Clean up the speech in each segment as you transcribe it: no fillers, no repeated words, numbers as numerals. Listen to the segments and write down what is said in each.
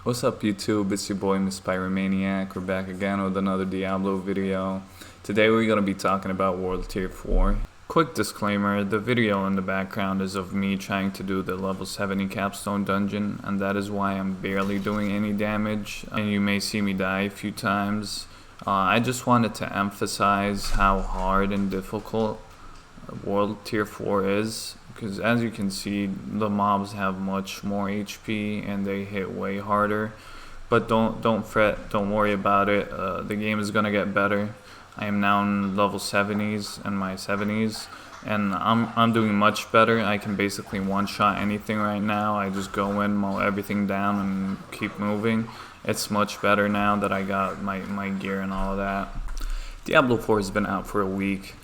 What's up YouTube, it's your boy Miss Pyromaniac. We're back again with another Diablo video. Today we're going to be talking about World Tier 4. Quick disclaimer, the video in the background is of me trying to do the level 70 capstone dungeon, and that is why I'm barely doing any damage, and you may see me die a few times. I just wanted to emphasize how hard and difficult World Tier 4 is, because as you can see, the mobs have much more HP and they hit way harder. But don't fret, don't worry about it. The game is gonna get better. I am now in level 70s and my 70s, and I'm doing much better. I can basically one-shot anything right now. I just go in, mow everything down, and keep moving. It's much better now that I got my gear and all of that. Diablo 4 has been out for a week.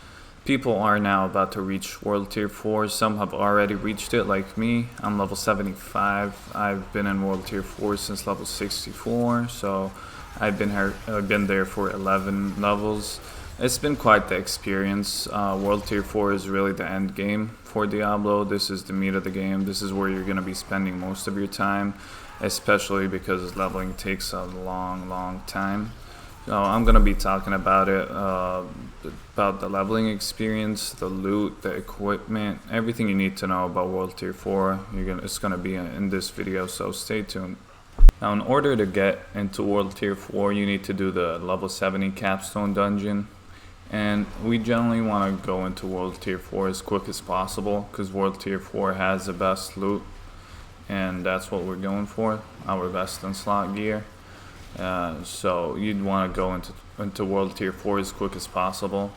People are now about to reach World Tier 4. Some have already reached it, like me. I'm level 75. I've been in World Tier 4 since level 64, so I've been there for 11 levels. It's been quite the experience. World Tier 4 is really the end game for Diablo. This is the meat of the game. This is where you're going to be spending most of your time, especially because leveling takes a long time. So I'm going to be talking about it, about the leveling experience, the loot, the equipment, everything you need to know about World Tier 4. It's going to be in this video, so stay tuned. Now, in order to get into World Tier 4, you need to do the level 70 capstone dungeon. And we generally want to go into World Tier 4 as quick as possible, because World Tier 4 has the best loot. And that's what we're going for, our best in slot gear. So you'd want to go into World Tier 4 as quick as possible.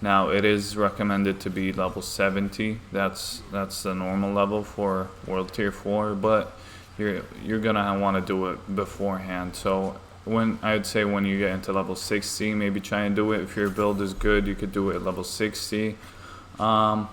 Now, it is recommended to be level 70. That's the normal level for World Tier 4, but you're gonna want to do it beforehand. So I'd say when you get into level 60, maybe try and do it. If your build is good, you could do it at level 60. I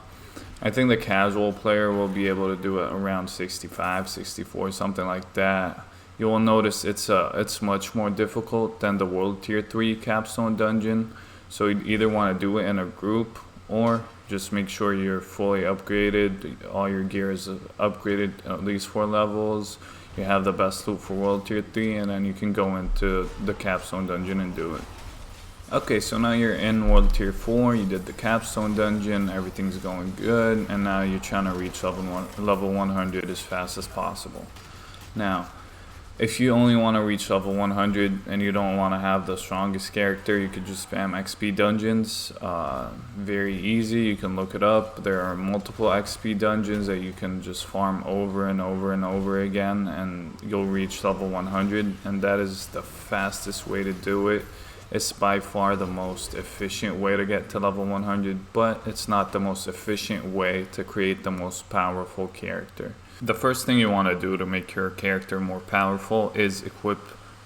think the casual player will be able to do it around 65, 64, something like that. You will notice it's much more difficult than the World Tier 3 capstone dungeon. So you'd either want to do it in a group, or just make sure you're fully upgraded. All your gear is upgraded at least 4 levels. You have the best loot for World Tier 3, and then you can go into the capstone dungeon and do it. Okay, so now you're in World Tier 4, you did the capstone dungeon, everything's going good, and now you're trying to reach level 100 as fast as possible. Now, if you only want to reach level 100 and you don't want to have the strongest character, you could just spam XP dungeons. Very easy, you can look it up. There are multiple XP dungeons that you can just farm over and over and over again, and you'll reach level 100, and that is the fastest way to do it. It's by far the most efficient way to get to level 100, but it's not the most efficient way to create the most powerful character. The first thing you want to do to make your character more powerful is equip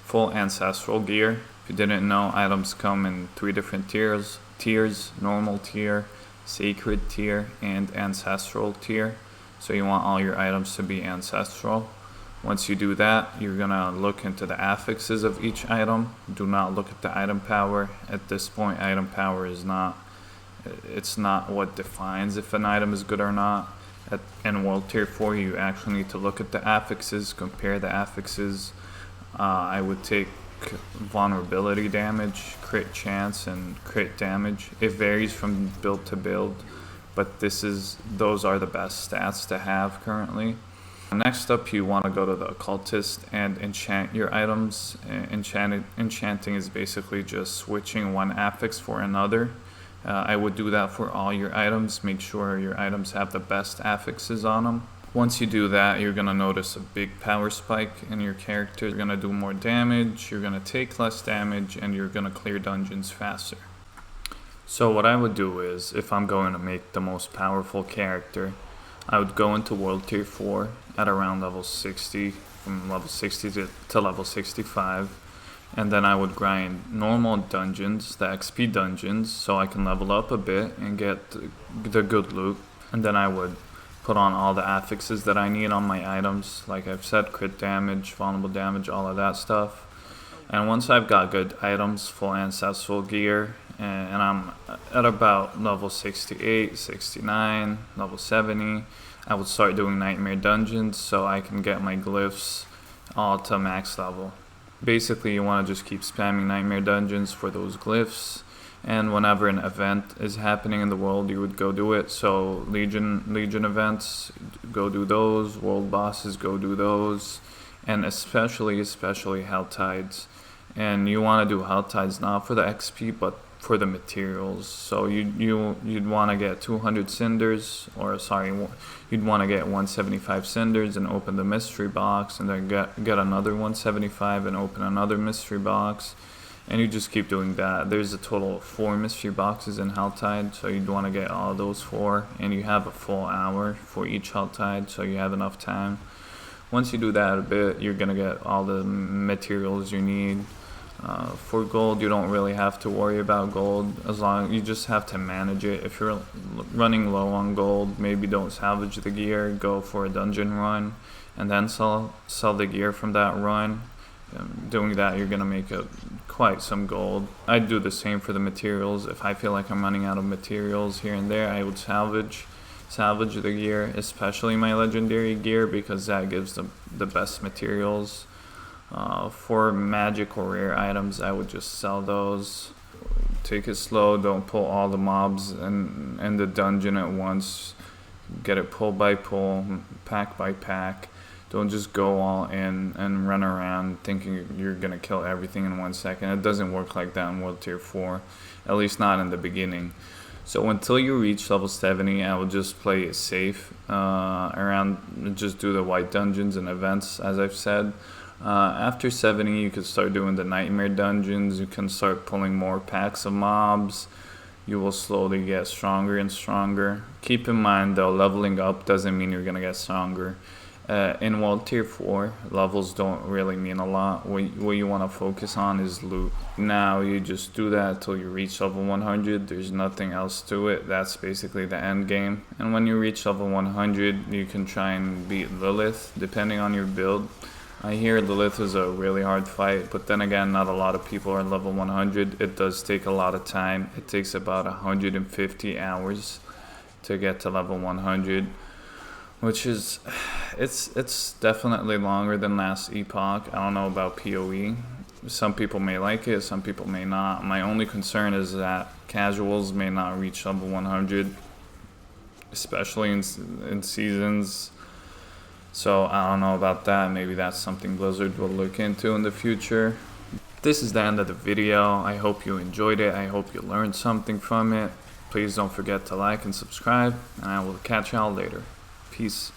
full ancestral gear. If you didn't know, items come in 3 different tiers: normal tier, sacred tier, and ancestral tier. So you want all your items to be ancestral. Once you do that, you're gonna look into the affixes of each item. Do not look at the item power. At this point, item power is not what defines if an item is good or not. In World Tier 4, you actually need to look at the affixes, compare the affixes. I would take vulnerability damage, crit chance, and crit damage. It varies from build to build, but those are the best stats to have currently. Next up, you want to go to the occultist and enchant your items. Enchanting is basically just switching one affix for another. I would do that for all your items. Make sure your items have the best affixes on them. Once you do that, you're going to notice a big power spike in your character. You're going to do more damage, you're going to take less damage, and you're going to clear dungeons faster. So what I would do is, if I'm going to make the most powerful character, I would go into World Tier 4 at around level 60, from level 60 to level 65. And then I would grind normal dungeons, the XP dungeons, so I can level up a bit and get the good loot. And then I would put on all the affixes that I need on my items. Like I've said, crit damage, vulnerable damage, all of that stuff. And once I've got good items, full ancestral gear, and I'm at about level 68, 69, level 70, I would start doing nightmare dungeons so I can get my glyphs all to max level. Basically, you want to just keep spamming nightmare dungeons for those glyphs, and whenever an event is happening in the world, you would go do it. So Legion events, go do those. World bosses, go do those, and especially Hell Tides. And you want to do Hell Tides not for the XP, but for the materials. So you'd want to get 200 cinders, you'd want to get 175 cinders and open the mystery box, and then get another 175 and open another mystery box, and you just keep doing that. There's a total of 4 mystery boxes in Helltide, so you'd want to get all those 4, and you have a full hour for each Helltide, so you have enough time. Once you do that a bit, you're gonna get all the materials you need. For gold, you don't really have to worry about gold, as long you just have to manage it. If you're running low on gold, maybe don't salvage the gear, go for a dungeon run, and then sell the gear from that run. Doing that, you're gonna make quite some gold. I'd do the same for the materials. If I feel like I'm running out of materials here and there, I would salvage the gear, especially my legendary gear, because that gives the best materials. For magic or rare items, I would just sell those. Take it slow, don't pull all the mobs in the dungeon at once. Get it pull by pull, pack by pack. Don't just go all in and run around thinking you're gonna kill everything in 1 second. It doesn't work like that in World Tier 4, at least not in the beginning. So until you reach level 70, I will just play it safe. Just do the white dungeons and events, as I've said. After 70, you can start doing the nightmare dungeons. You can start pulling more packs of mobs. You will slowly get stronger and stronger. Keep in mind though, leveling up doesn't mean you're gonna get stronger. In World Tier 4, levels don't really mean a lot. What you want to focus on is loot. Now, you just do that until you reach level 100. There's nothing else to it. That's basically the end game. And when you reach level 100, you can try and beat Lilith, depending on your build. I hear Lilith is a really hard fight, but then again, not a lot of people are level 100. It does take a lot of time. It takes about 150 hours to get to level 100, which is, it's definitely longer than last epoch. I don't know about PoE. Some people may like it, some people may not. My only concern is that casuals may not reach level 100, especially in seasons. So I don't know about that. Maybe that's something Blizzard will look into in the future. This is the end of the video. I hope you enjoyed it. I hope you learned something from it. Please don't forget to like and subscribe, and I will catch y'all later. Peace.